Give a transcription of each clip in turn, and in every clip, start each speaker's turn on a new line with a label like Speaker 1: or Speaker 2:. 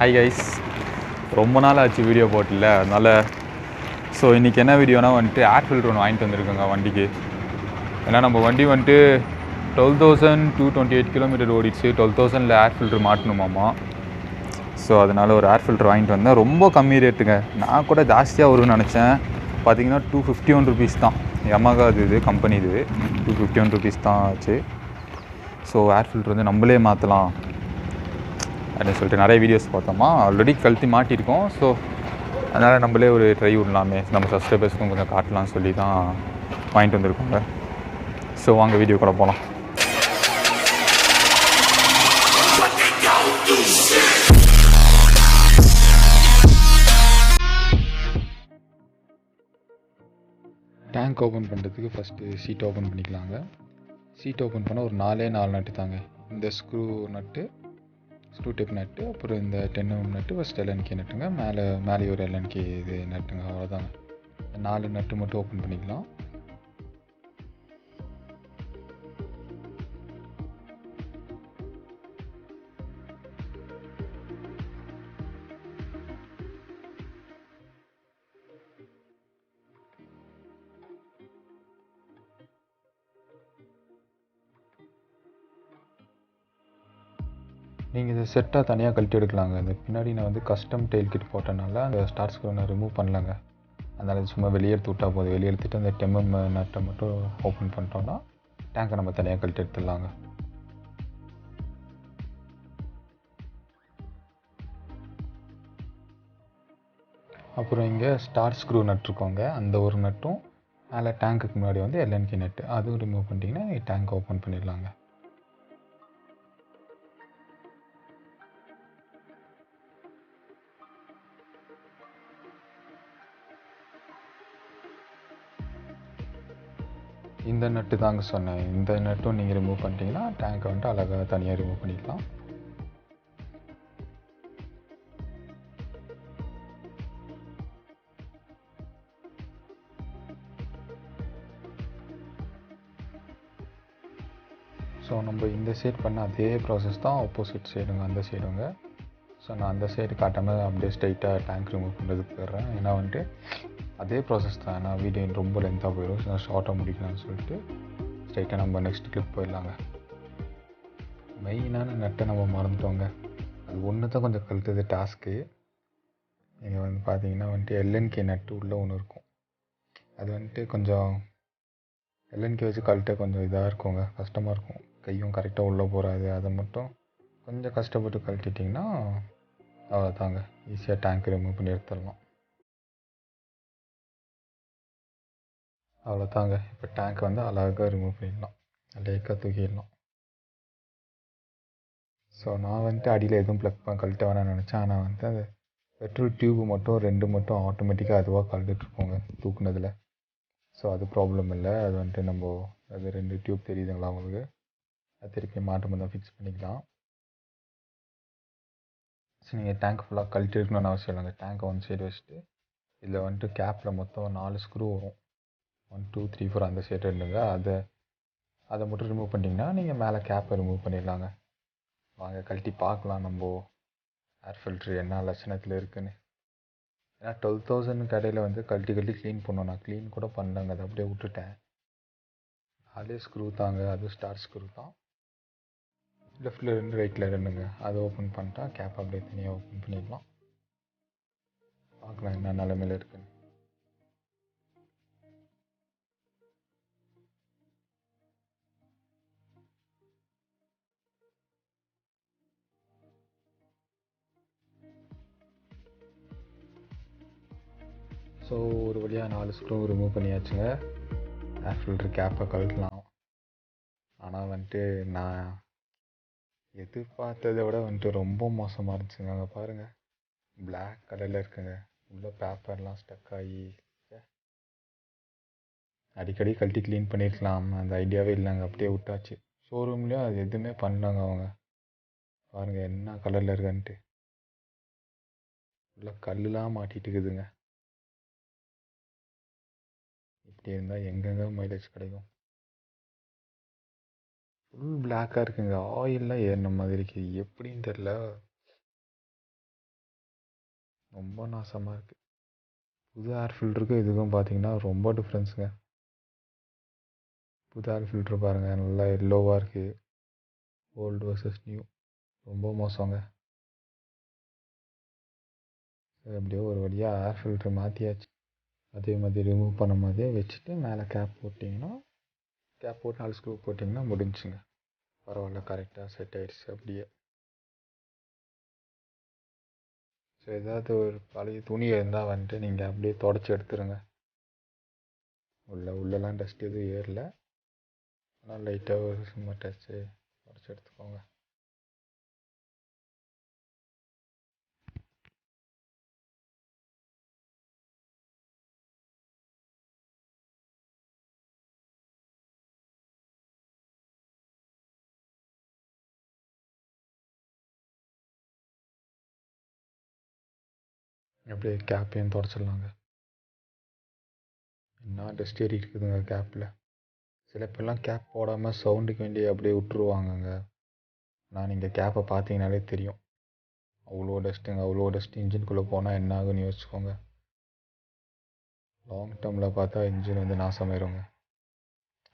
Speaker 1: Hi guys, ரொம்ப நாள் ஆச்சு வீடியோ போட்டில்ல, அதனால் ஸோ இன்றைக்கி என்ன வீடியோனா வந்துட்டு ஏர் ஃபில்ட்ரு ஒன்று வாங்கிட்டு வந்திருக்கோங்க வண்டிக்கு. ஏன்னா நம்ம வண்டி வந்துட்டு 12,228 கிலோமீட்டர் ஓடிச்சு. 12,000 ஏர் ஃபில்ட்ரு மாட்டணுமாம்மா. ஸோ அதனால் ஒரு ஏர் ஃபில்ட்ரு வாங்கிட்டு வந்தேன். ரொம்ப கம்மி ரேட்டுங்க. நான் கூட ஜாஸ்தியாக வரும்னு நினச்சேன். பார்த்தீங்கன்னா 251 ருபீஸ் தான். யமகா இது கம்பெனி இது 251 ருபீஸ் தான் ஆச்சு. ஸோ ஏர் ஃபில்ட்ரு வந்து நம்மளே மாற்றலாம் அப்படின்னு சொல்லிட்டு நிறைய வீடியோஸ் பார்த்தோமா. ஆல்ரெடி கழட்டி மாட்டியிருக்கோம். ஸோ அதனால் நம்மளே ஒரு ட்ரை விடலாமே, நம்ம சப்ஸ்கிரைபர்ஸ்க்கும் கொஞ்சம் காட்டலாம்னு சொல்லி தான் வாங்கிட்டு வந்திருக்கோங்க. ஸோ வாங்க வீடியோ கூட போகலாம். டேங்க் ஓப்பன் பண்ணுறதுக்கு ஃபஸ்ட்டு சீட் ஓப்பன் பண்ணிக்கலாங்க. சீட் ஓப்பன் பண்ணால் ஒரு 4 நட்டு தாங்க. இந்த ஸ்க்ரூ நட்டு, ஸ்க்ரூ டேப் நட்டு, அப்புறம் இந்த 10mm நட்டு, ஃபஸ்ட் LNK நட்டுங்க, மேலே ஒரு LNK இது நட்டுங்க. அவ்வளோதாங்க. 4 நட்டு மட்டும் ஓப்பன் பண்ணிக்கலாம். நீங்கள் இதை செட்டாக தனியாக கழட்டி எடுக்கலாங்க. இந்த பின்னாடி நான் வந்து கஸ்டம் டெயில் கிட் போட்டனால அந்த ஸ்டார்ட் ஸ்க்ரூ நான் ரிமூவ் பண்ணலங்க. அதனால் சும்மா வெளியே எடுத்து விட்டால் போதும். வெளியே எடுத்துகிட்டு அந்த 10mm நட்டை மட்டும் ஓப்பன் பண்ணிட்டோம்னா டேங்கை நம்ம தனியாக கழட்டி எடுத்துடலாங்க. அப்புறம் இங்கே ஸ்டார்ட் ஸ்க்ரூ நட்டுருக்கோங்க. அந்த ஒரு நட்டும் மேலே டேங்க்குக்கு முன்னாடி வந்து LNK நட்டு, அதுவும் ரிமூவ் பண்ணிட்டீங்கன்னா டேங்க் ஓப்பன் பண்ணிடலாங்க. இந்த நட்டு தாங்க சொன்னேன். இந்த நட்டும் நீங்கள் ரிமூவ் பண்ணிட்டீங்கன்னா டேங்கை வந்துட்டு அழகாக தனியாக ரிமூவ் பண்ணிக்கலாம். ஸோ நம்ம இந்த சைடு பண்ண அதே ப்ராசஸ் தான் ஆப்போசிட் சைடுங்க, அந்த சைடுங்க. ஸோ நான் அந்த சைடு காட்டாமல் அப்படியே ஸ்ட்ரைட்டாக டேங்க் ரிமூவ் பண்ணுறதுக்கு போயிடுறேன். ஏன்னா வந்துட்டு அதே ப்ராசஸ் தான். ஏன்னா வீடியோ ரொம்ப லென்த்தாக போயிடும். ஸோ ஷார்ட்டாக முடிக்கலாம்னு சொல்லிட்டு ஸ்ட்ரைட்டாக நம்ம நெக்ஸ்ட் கிளிப் போயிடலாங்க. மெயினான நட்டை நம்ம மறந்துட்டோங்க. அது ஒன்று தான் கொஞ்சம் கழுத்துது டாஸ்க்கு. நீங்கள் வந்து பார்த்தீங்கன்னா வந்துட்டு LNK நட்டு உள்ளே ஒன்று இருக்கும். அது வந்துட்டு கொஞ்சம் LNK வச்சு கழட்ட கொஞ்சம் இதாக இருக்குங்க, கஷ்டமாக இருக்கும். கையும் கரெக்டாக உள்ளே போகாது. அதை மட்டும் கொஞ்சம் கஷ்டப்பட்டு கழட்டிட்டிங்கன்னா அவ்வளோதாங்க, ஈஸியாக டேங்க் ரிமூவ் பண்ணி எடுத்துடலாம். அவ்வளோதாங்க. இப்போ டேங்க் வந்து அழகாக ரிமூவ் பண்ணிடலாம், லேக்காக தூக்கிடலாம். ஸோ நான் வந்துட்டு அடியில் எதுவும் கழட்ட வேணாம்னு நினச்சேன். ஆனால் வந்து அது பெட்ரோல் டியூப்பு மட்டும் 2 மட்டும் ஆட்டோமேட்டிக்காக அதுவாக கழட்டிட்ருக்கோங்க தூக்குனதில். ஸோ அது ப்ராப்ளம் இல்லை. அது வந்துட்டு நம்ம அது 2 டியூப் தெரியுதுங்களா உங்களுக்கு, அது திருப்பி மாட்டும் தான் ஃபிக்ஸ் பண்ணிக்கலாம். ஸோ நீங்கள் டேங்க் ஃபுல்லாக கழட்டி இருக்கணும்னு அவசியம் இல்லைங்க. டேங்கை ஒன் சைடு வச்சுட்டு இதில் வந்துட்டு கேப்பில் மொத்தம் 4 ஸ்க்ரூ வரும். 1 2 3 4 அந்த சைடு இருந்துங்க. அதை மட்டும் ரிமூவ் பண்ணிட்டீங்கன்னா நீங்கள் மேலே கேப்பை ரிமூவ் பண்ணிடலாங்க. வாங்க கழட்டி பார்க்கலாம் நம்ம ஏர் ஃபில்ட்ரு என்ன லட்சணத்தில் இருக்குதுன்னு. ஏன்னா 12,000 கடையில் வந்து கழட்டி க்ளீன் பண்ணோம். நான் க்ளீன் கூட பண்ணலங்க, அதை அப்படியே விட்டுட்டேன். அதே ஸ்க்ரூ தாங்க, அது ஸ்டார் ஸ்க்ரூ தான். லெஃப்டில் 2 ரைட்டில் 2ங்க. அதை ஓப்பன் பண்ணிட்டா கேப் அப்படியே தனியாக ஓப்பன் பண்ணிடலாம். பார்க்கலாம் என்ன நிலமையில் இருக்குன்னு. ஸோ ஒரு வழியாக 4 ஸ்க்ரூ ரிமூவ் பண்ணியாச்சுங்க. ஏர் ஃபில்ட்ரு கேப்பை கழட்டலாம். ஆனால் வந்துட்டு நான் எதிர்பார்த்ததை விட வந்துட்டு ரொம்ப மோசமாக இருந்துச்சுங்க. அங்கே பாருங்கள், பிளாக் கலரில் இருக்குங்க. உள்ளே பேப்பர்லாம் ஸ்டக் ஆகி அடிக்கடி கழட்டி க்ளீன் பண்ணியிருக்கலாம். அந்த ஐடியாவே இல்லைங்க, அப்படியே விட்டாச்சு. ஷோரூம்லேயும் அது எதுவுமே பண்ணாங்க அவங்க. பாருங்கள் என்ன கலரில் இருக்குன்ட்டு. உள்ள கல்லுலாம் மாட்டிகிட்டு இருக்குதுங்க. இப்படி இருந்தால் எங்கெங்கே மைலேஜ் கிடைக்கும். ஃபுல் பிளாக்காக இருக்குங்க. ஆயிலெலாம் ஏறின மாதிரி இருக்குது. எப்படின்னு தெரில. ரொம்ப நாசமாக இருக்குது. புது ஏர் ஃபில்டருக்கும் இதுக்கும் பார்த்தீங்கன்னா ரொம்ப டிஃப்ரென்ஸுங்க. புது ஏர் ஃபில்ட்ரு பாருங்கள், நல்லா எல்லோவாக இருக்குது. ஓல்டு வர்சஸ் நியூ ரொம்ப மோசங்க. எப்படியோ ஒரு வழியாக ஏர் ஃபில்ட்ரு மாற்றியாச்சு. அதே மாதிரி ரிமூவ் பண்ணும் போதே வச்சுட்டு மேலே கேப் போட்டிங்கன்னா, கேப் போட்டு 4 ஸ்க்ரூ போட்டிங்கன்னா முடிஞ்சுங்க. பரவாயில்ல, கரெக்டாக செட் ஆயிடுச்சு அப்படியே. ஸோ ஏதாவது ஒரு பழைய துணி இருந்தால் வந்துட்டு நீங்கள் அப்படியே தொடச்சி எடுத்துருங்க. உள்ளெல்லாம் டஸ்ட் எதுவும் ஏறல, ஆனால் லைட்டாக ஒரு சும்மா டச்சு தொடச்சி எடுத்துக்கோங்க. அப்படியே கேப்பையும் தொடச்சிடலாங்க. என்ன டஸ்ட் ஏறி இருக்குதுங்க கேப்பில். சில பேர்லாம் கேப் போடாமல் சவுண்டுக்கு வேண்டி அப்படியே விட்டுருவாங்கங்க. நான் நீங்கள் கேப்பை பார்த்தீங்கனாலே தெரியும், அவ்வளோ டஸ்ட்டுங்க. அவ்வளோ டஸ்ட்டு இன்ஜின்குள்ளே போனால் என்ன ஆகுன்னு யோசிச்சுக்கோங்க. லாங் டேர்மில் பார்த்தா இன்ஜின் வந்து நாசமாயிருங்க.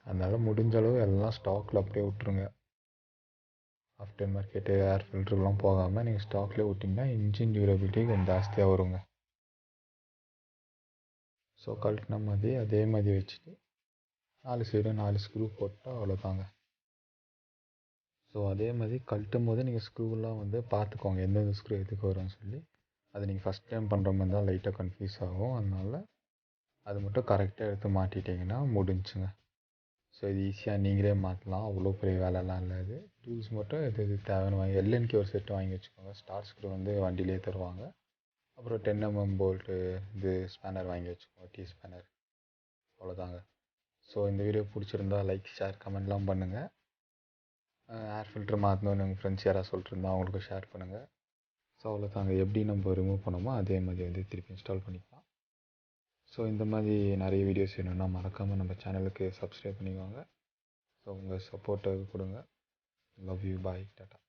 Speaker 1: அதனால் முடிஞ்ச அளவு எல்லாம் ஸ்டாக்கில் அப்படியே விட்ருங்க. ஆஃப்டர் மார்க்கெட்டு ஏர் ஃபில்டருலாம் போகாமல் நீங்கள் ஸ்டாக்லேயே விட்டிங்கன்னா இன்ஜின் டியூரபிலிட்டி கொஞ்சம் ஜாஸ்தியாக வருங்க. ஸோ கழட்டின மாதிரி அதே மாதிரி வச்சுட்டு 4 சைடும் 4 ஸ்க்ரூ போட்டால் அவ்வளோதாங்க. ஸோ அதே மாதிரி கழட்டும் போது நீங்கள் ஸ்க்ரூலாம் வந்து பார்த்துக்கோங்க, எந்தெந்த ஸ்க்ரூ எதுக்கு வரும்னு சொல்லி. அது நீங்கள் ஃபஸ்ட் டைம் பண்ணுற மாதிரி தான் லைட்டாக கன்ஃபியூஸ் ஆகும். அதனால் அது மட்டும் கரெக்டாக எடுத்து மாட்டிட்டிங்கன்னா முடிஞ்சுங்க. ஸோ இது ஈஸியாக நீங்களே மாற்றலாம், அவ்வளோ பெரிய வேலைலாம் இல்லை. இது டூல்ஸ் மட்டும் எது தேவைன்னு வாங்கி எல்என்கே ஒரு செட்டு வாங்கி வச்சுக்கோங்க. ஸ்டார் ஸ்க்ரூ வந்து வண்டியிலே தருவாங்க. அப்புறம் 10 mm போல்ட்டு இது ஸ்பேனர் வாங்கி வச்சுக்கோங்க, டீ ஸ்பேனர். அவ்வளோதாங்க. ஸோ இந்த வீடியோ பிடிச்சிருந்தா லைக், ஷேர், கமெண்ட்லாம் பண்ணுங்கள். ஏர் ஃபில்ட்ரு மாற்றணும்னு எங்கள் ஃப்ரெண்ட்ஸ் யாராவது சொல்லிட்டுருந்தா அவங்களுக்கும் ஷேர் பண்ணுங்கள். ஸோ அவ்வளோதாங்க. எப்படி நம்ம ரிமூவ் பண்ணோமோ அதே மாதிரி வந்து திருப்பி இன்ஸ்டால் பண்ணிக்கலாம். ஸோ இந்த மாதிரி நிறைய வீடியோஸ் வேணும்னா மறக்காமல் நம்ம சேனலுக்கு சப்ஸ்கிரைப் பண்ணிக்கோங்க. ஸோ உங்கள் சப்போர்ட்டை கொடுங்க. Love you, bye, tata.